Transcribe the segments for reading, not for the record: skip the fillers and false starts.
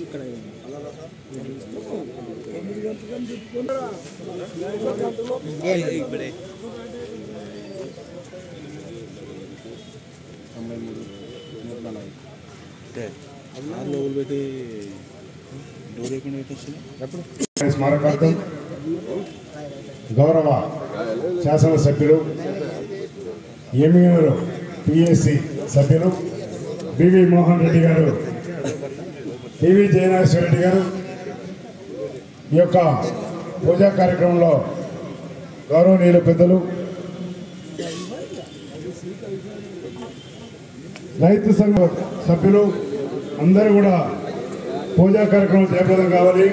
ఇక్కడ స్మారకార్థం గౌరవ శాసనసభ్యులు ఎమ్మెల్యేలు పిఎస్సి సభ్యులు బివి మోహన్ రెడ్డి గారు, పివి జయనాగేశ్వర రెడ్డి గారు ఈ యొక్క పూజా కార్యక్రమంలో గౌరవనీయుల పెద్దలు రైతు సంఘ సభ్యులు అందరూ కూడా పూజా కార్యక్రమం జయప్రదం కావాలి.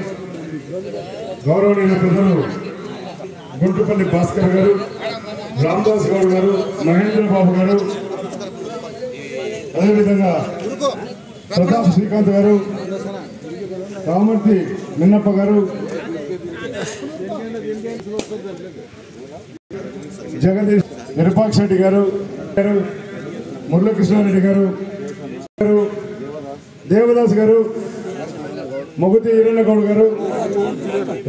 గౌరవనీయుల పెద్దలు గుంటుపల్లి భాస్కర్ గారు, రామదాస్ గౌడ్ గారు, మహేంద్ర బాబు గారు, అదేవిధంగా ప్రతాప్ శ్రీకాంత్ గారు, రామూర్తి మిన్నప్ప గారు, జగదీష్ నిరుపాక్ష రెడ్డి గారు, మురళీకృష్ణారెడ్డి గారు, దేవదాస్ గారు, మొగుతి ఈరన్నగౌడ్ గారు,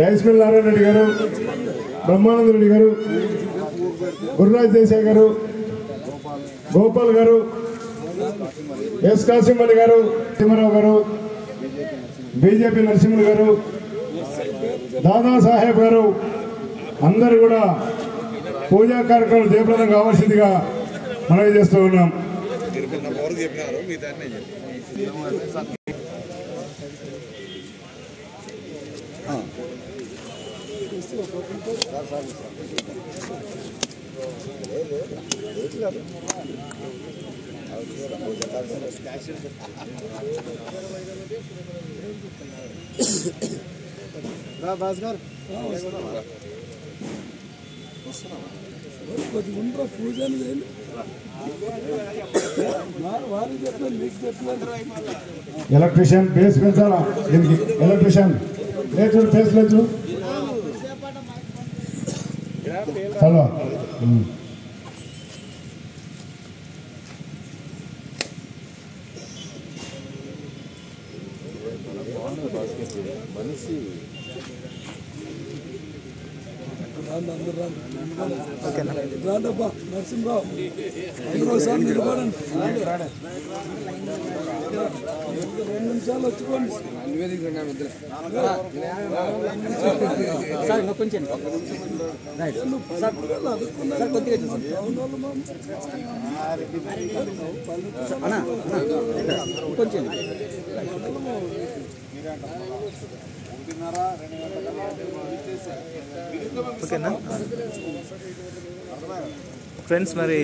రైస్ మిల్ నారాయణ రెడ్డి గారు, బ్రహ్మానంద రెడ్డి గారు, గురురాజ్ దేశాయ్ గారు, గోపాల్ గారు, ఎస్ కాసిం అలీ గారు, తిమ్మరావు గారు, బీజేపీ నరసింహులు గారు, దాదా సాహెబ్ గారు అందరూ కూడా పూజా కార్యక్రమం జయప్రదం కావాల్సిందిగా మనవి చేస్తూ ఉన్నాం. భాస్కర్ ఎలక్ట్రీషియన్ బేస్ పెంచాలా, దీనికి ఎలక్ట్రీషియన్ లేదు, బేస్ లేదు హలో రాండబ్బా నరసింహరావు ఇంకోసారి నిలబడండి, 2 నిమిషాలు వచ్చుకోండి. సార్ కొంచెం కొంచెం ఓకేనా ఫ్రెండ్స్? మరి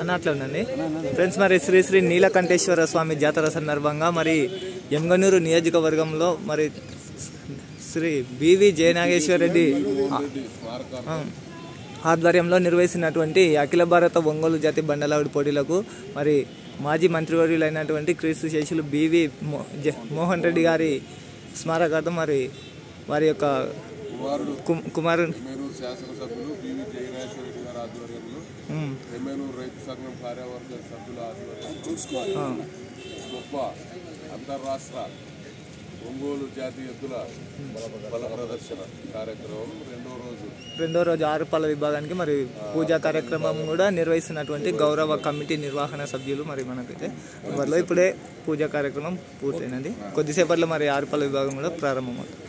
అన్నట్లు ఉందండి ఫ్రెండ్స్. మరి శ్రీ శ్రీ నీలకంఠేశ్వర స్వామి జాతర సందర్భంగా మరి ఎమ్గనూరు నియోజకవర్గంలో మరి శ్రీ బివి జయనాగేశ్వర రెడ్డి ఆధ్వర్యంలో నిర్వహిస్తున్నటువంటి అఖిల భారత ఒంగోలు జాతి బండలావుడి పోటీలకు మరి మాజీ మంత్రివర్యులైనటువంటి క్రీస్తు శేషులు బివి మోహన్ రెడ్డి గారి స్మారకార్థం మరి వారి యొక్క కుమారుడు శాసనసభ్యులు బివి జయనాగేశ్వర రెడ్డి గారి ఆధ్వర్యంలో ఎమ్మెనూరు రైతు సంఘం కార్యవర్గ సభ్యుల ఆధ్వర్యంలో గొప్ప అంతర్రాష్ట్ర ఒంగోలు జాతీయ ఎద్దుల బల ప్రదర్శన కార్యక్రమం రెండో రోజు ఆరుపాల విభాగానికి మరి పూజా కార్యక్రమం కూడా నిర్వహిస్తున్నటువంటి గౌరవ కమిటీ నిర్వహణ సభ్యులు మరి మనకైతే వారిలో ఇప్పుడే పూజా కార్యక్రమం పూర్తయినది. కొద్దిసేపట్లో మరి ఆరుపాల విభాగం కూడా ప్రారంభమవుతుంది.